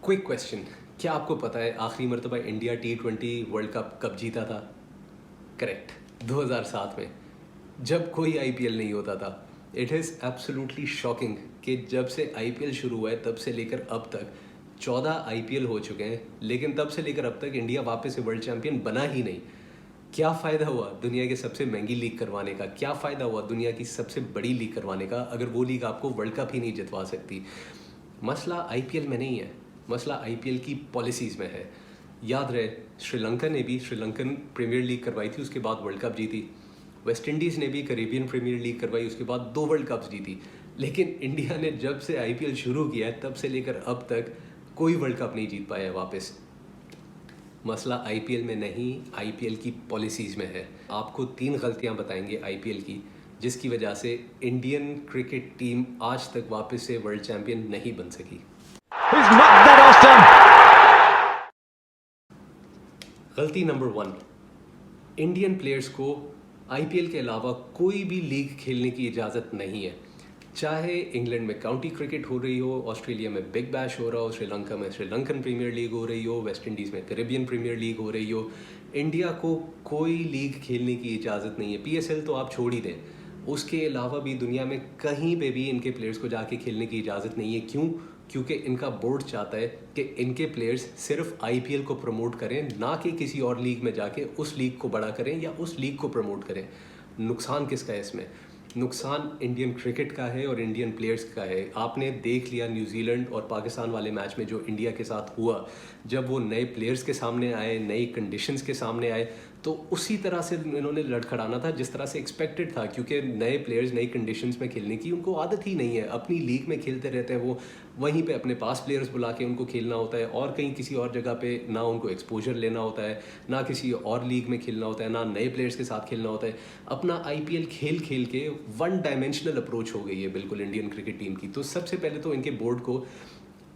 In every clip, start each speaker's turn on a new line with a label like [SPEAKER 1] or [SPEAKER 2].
[SPEAKER 1] Quick question, क्या आपको पता है आखिरी मरतबा इंडिया T20 वर्ल्ड कप कब जीता था? करेक्ट, 2007 में, जब कोई आईपीएल नहीं होता था। इट इज़ एब्सोल्युटली शॉकिंग कि जब से आईपीएल शुरू हुआ है तब से लेकर अब तक 14 आईपीएल हो चुके हैं, लेकिन तब से लेकर अब तक इंडिया वापस से वर्ल्ड चैंपियन बना ही नहीं। क्या फ़ायदा हुआ दुनिया की सबसे महंगी लीग करवाने का? क्या फ़ायदा हुआ दुनिया की सबसे बड़ी लीग करवाने का अगर वो लीग आपको वर्ल्ड कप ही नहीं जितवा सकती? मसला आईपीएल में नहीं है, मसला आईपीएल की पॉलिसीज़ में है। याद रहे, श्रीलंका ने भी श्रीलंकन प्रीमियर लीग करवाई थी, उसके बाद वर्ल्ड कप जीती। वेस्ट इंडीज़ ने भी कैरेबियन प्रीमियर लीग करवाई, उसके बाद 2 वर्ल्ड कप्स जीती। लेकिन इंडिया ने जब से आईपीएल शुरू किया है तब से लेकर अब तक कोई वर्ल्ड कप नहीं जीत पाया है वापस। मसला आईपीएल में नहीं, आईपीएल की पॉलिसीज़ में है। आपको 3 गलतियां बताएंगे आईपीएल की, जिसकी वजह से इंडियन क्रिकेट टीम आज तक वापस से वर्ल्ड चैंपियन नहीं बन सकी। गलती नंबर 1, इंडियन प्लेयर्स को आईपीएल के अलावा कोई भी लीग खेलने की इजाज़त नहीं है। चाहे इंग्लैंड में काउंटी क्रिकेट हो रही हो, ऑस्ट्रेलिया में बिग बैश हो रहा हो, श्रीलंका में श्रीलंकन प्रीमियर लीग हो रही हो, वेस्ट इंडीज़ में कैरेबियन प्रीमियर लीग हो रही हो, इंडिया को कोई लीग खेलने की इजाज़त नहीं है। पीएसएल तो आप छोड़ ही दें, उसके अलावा भी दुनिया में कहीं पे भी इनके प्लेयर्स को जाके खेलने की इजाज़त नहीं है। क्यों? क्योंकि इनका बोर्ड चाहता है कि इनके प्लेयर्स सिर्फ आईपीएल को प्रमोट करें, ना कि किसी और लीग में जाके उस लीग को बड़ा करें या उस लीग को प्रमोट करें। नुकसान किसका है इसमें? नुकसान इंडियन क्रिकेट का है और इंडियन प्लेयर्स का है। आपने देख लिया न्यूजीलैंड और पाकिस्तान वाले मैच में जो इंडिया के साथ हुआ, जब वो नए प्लेयर्स के सामने आए, नई कंडीशंस के सामने आए, तो उसी तरह से इन्होंने लड़खड़ाना था जिस तरह से एक्सपेक्टेड था, क्योंकि नए प्लेयर्स नई कंडीशंस में खेलने की उनको आदत ही नहीं है। अपनी लीग में खेलते रहते हैं, वो वहीं पे अपने पास प्लेयर्स बुला के उनको खेलना होता है और कहीं किसी और जगह पे ना उनको एक्सपोजर लेना होता है, ना किसी और लीग में खेलना होता है, ना नए प्लेयर्स के साथ खेलना होता है। अपना आईपीएल खेल खेल के वन डायमेंशनल अप्रोच हो गई है बिल्कुल इंडियन क्रिकेट टीम की। तो सबसे पहले तो इनके बोर्ड को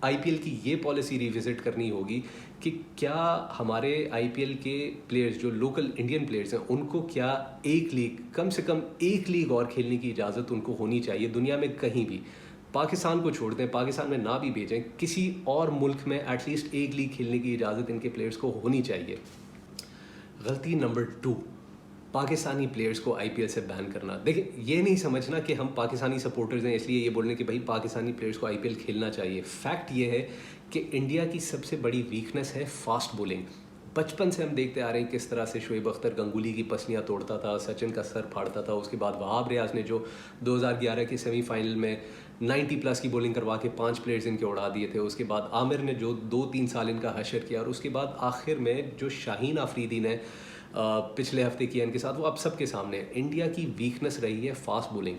[SPEAKER 1] आईपीएल की ये पॉलिसी रिविजिट करनी होगी कि क्या हमारे आईपीएल के प्लेयर्स जो लोकल इंडियन प्लेयर्स हैं उनको क्या एक लीग, कम से कम एक लीग और खेलने की इजाज़त उनको होनी चाहिए दुनिया में कहीं भी। पाकिस्तान को छोड़ दें, पाकिस्तान में ना भी भेजें, किसी और मुल्क में एटलीस्ट एक लीग खेलने की इजाज़त इनके प्लेयर्स को होनी चाहिए। गलती नंबर 2, पाकिस्तानी प्लेयर्स को आईपीएल से बैन करना। देखिए, ये नहीं समझना कि हम पाकिस्तानी सपोर्टर्स हैं इसलिए ये बोलने कि भाई पाकिस्तानी प्लेयर्स को आईपीएल खेलना चाहिए। फैक्ट ये है कि इंडिया की सबसे बड़ी वीकनेस है फास्ट बॉलिंग। बचपन से हम देखते आ रहे हैं किस तरह से शोएब अख्तर गंगुली की पसलियाँ तोड़ता था, सचिन का सर फाड़ता था। उसके बाद वहाब रियाज ने जो 2011 के सेमीफाइनल में 90 प्लस की बॉलिंग करवा के 5 प्लेयर्स इनके उड़ा दिए थे। उसके बाद आमिर ने जो 2-3 साल इनका हशर किया, और उसके बाद आखिर में जो शाहीन आफरीदी ने पिछले हफ्ते किया इनके साथ, वो अब सबके सामने है। इंडिया की वीकनेस रही है फास्ट बॉलिंग,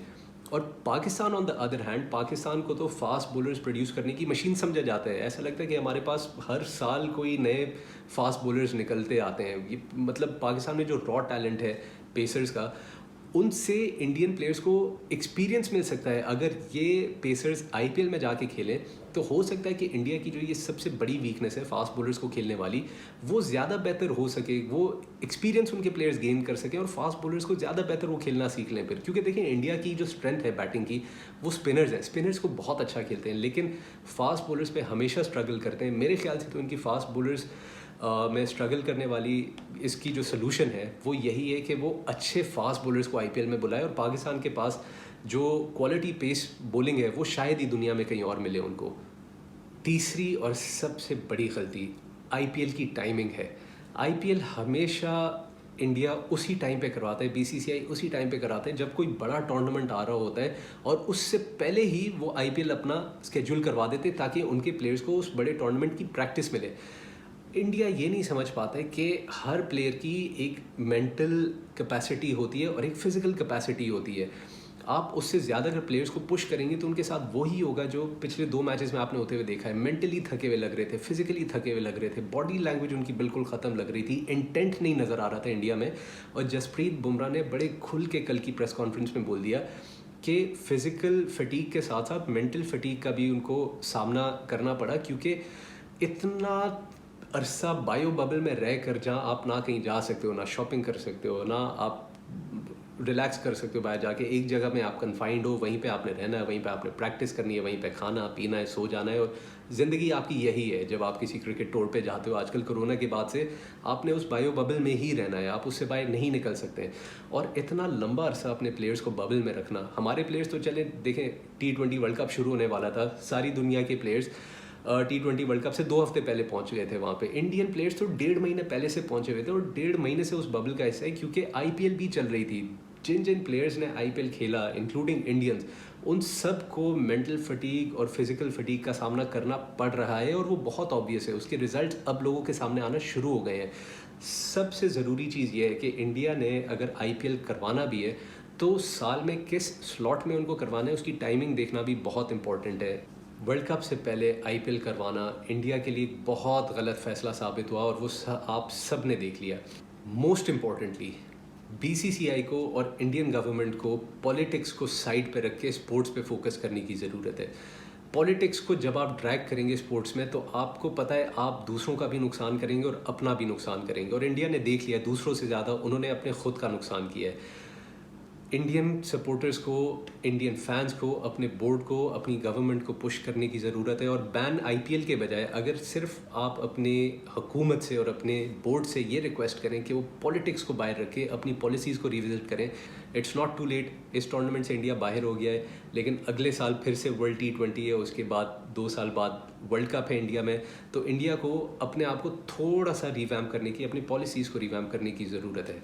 [SPEAKER 1] और Pakistan on the other hand, Pakistan को तो फास्ट बॉलर्स प्रोड्यूस करने की मशीन समझा जाता है। ऐसा लगता है कि हमारे पास हर साल कोई नए फास्ट बॉलर्स निकलते आते हैं। ये मतलब पाकिस्तान में जो रॉ टैलेंट है पेसर्स का, उनसे इंडियन प्लेयर्स को एक्सपीरियंस मिल सकता है। अगर ये पेसर्स आईपीएल में जाके खेलें तो हो सकता है कि इंडिया की जो ये सबसे बड़ी वीकनेस है फास्ट बॉलर्स को खेलने वाली, वो ज़्यादा बेहतर हो सके, वो एक्सपीरियंस उनके प्लेयर्स गेन कर सकें और फास्ट बॉलर्स को ज़्यादा बेहतर वो खेलना सीख लें फिर। क्योंकि देखिए, इंडिया की जो स्ट्रेंथ है बैटिंग की, वो स्पिनर्स हैं। स्पिनर्स को बहुत अच्छा खेलते हैं, लेकिन फास्ट बॉलर्स पे हमेशा स्ट्रगल करते हैं। मेरे ख्याल से तो इनकी फास्ट बॉलर्स में स्ट्रगल करने वाली इसकी जो सलूशन है वो यही है कि वो अच्छे फास्ट बॉलर्स को आईपीएल में बुलाए, और पाकिस्तान के पास जो क्वालिटी पेस बॉलिंग है वो शायद ही दुनिया में कहीं और मिले उनको। तीसरी और सबसे बड़ी गलती आईपीएल की टाइमिंग है। आईपीएल हमेशा इंडिया उसी टाइम पे करवाता है, बीसीसीआई उसी टाइम पे कराता है जब कोई बड़ा टूर्नामेंट आ रहा होता है, और उससे पहले ही वो आईपीएल अपना स्केड्यूल करवा देते ताकि उनके प्लेयर्स को उस बड़े टूर्नामेंट की प्रैक्टिस मिले। इंडिया ये नहीं समझ पाता है कि हर प्लेयर की एक मेंटल कैपेसिटी होती है और एक फिज़िकल कैपेसिटी होती है। आप उससे ज़्यादा अगर प्लेयर्स को पुश करेंगे तो उनके साथ वही होगा जो पिछले 2 मैचेस में आपने होते हुए देखा है। मेंटली थके हुए लग रहे थे, फिजिकली थके हुए लग रहे थे, बॉडी लैंग्वेज उनकी बिल्कुल ख़त्म लग रही थी, इंटेंट नहीं नज़र आ रहा था इंडिया में। और जसप्रीत बुमराह ने बड़े खुल के कल की प्रेस कॉन्फ्रेंस में बोल दिया कि फिज़िकल फटीग के साथ साथ मेंटल फटीग का भी उनको सामना करना पड़ा, क्योंकि इतना अरसा बायो बबल में रह कर, जहाँ आप ना कहीं जा सकते हो, ना शॉपिंग कर सकते हो, ना आप रिलैक्स कर सकते हो बाहर जाके। एक जगह में आप कन्फाइंड हो, वहीं पे आपने रहना है, वहीं पे आपने प्रैक्टिस करनी है, वहीं पे खाना पीना है, सो जाना है, और ज़िंदगी आपकी यही है। जब आप किसी क्रिकेट टूर पे जाते हो आजकल कोरोना के बाद से, आपने उस बायो बबल में ही रहना है, आप उससे बाहर नहीं निकल सकते। और इतना लंबा अरसा अपने प्लेयर्स को बबल में रखना, हमारे प्लेयर्स तो चले देखें, T20 वर्ल्ड कप शुरू होने वाला था, सारी दुनिया के प्लेयर्स T20 वर्ल्ड कप से 2 हफ्ते पहले पहुंच गए थे वहाँ पे। इंडियन प्लेयर्स तो 1.5 महीने पहले से पहुंचे हुए थे, और 1.5 महीने से उस बबल का हिस्सा है, क्योंकि IPL भी चल रही थी। जिन जिन प्लेयर्स ने IPL खेला, इंक्लूडिंग इंडियंस, उन सब को मेंटल फटीग और फिजिकल फटीग का सामना करना पड़ रहा है, और वो बहुत ऑब्वियस है। उसके रिजल्ट्स अब लोगों के सामने आना शुरू हो गए हैं। सबसे ज़रूरी चीज़ ये है कि इंडिया ने अगर IPL करवाना भी है तो साल में किस स्लॉट में उनको करवाना है, उसकी टाइमिंग देखना भी बहुत इंपॉर्टेंट है। वर्ल्ड कप से पहले IPL करवाना इंडिया के लिए बहुत गलत फैसला साबित हुआ, और वो आप सब ने देख लिया। मोस्ट इम्पॉर्टेंटली, BCCI को और इंडियन गवर्नमेंट को पॉलिटिक्स को साइड पे रख के स्पोर्ट्स पे फोकस करने की ज़रूरत है। पॉलिटिक्स को जब आप ड्रैग करेंगे स्पोर्ट्स में, तो आपको पता है आप दूसरों का भी नुकसान करेंगे और अपना भी नुकसान करेंगे, और इंडिया ने देख लिया दूसरों से ज़्यादा उन्होंने अपने खुद का नुकसान किया है। इंडियन सपोर्टर्स को, इंडियन फैंस को, अपने बोर्ड को, अपनी गवर्नमेंट को पुश करने की ज़रूरत है। और बैन IPL के बजाय अगर सिर्फ आप अपने हुकूमत से और अपने बोर्ड से ये रिक्वेस्ट करें कि वो पॉलिटिक्स को बाहर रखें, अपनी पॉलिसीज़ को रिविजिट करें। It's not too late. इस टूर्नामेंट से इंडिया बाहर हो गया है, लेकिन अगले साल फिर से वर्ल्ड T20 है, उसके बाद 2 साल बाद वर्ल्ड कप है इंडिया में। तो इंडिया को अपने आप को थोड़ा सा रिवैम्प करने की, अपनी पॉलिसीज़ को रिवैम्प करने की ज़रूरत है।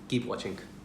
[SPEAKER 1] Keep watching.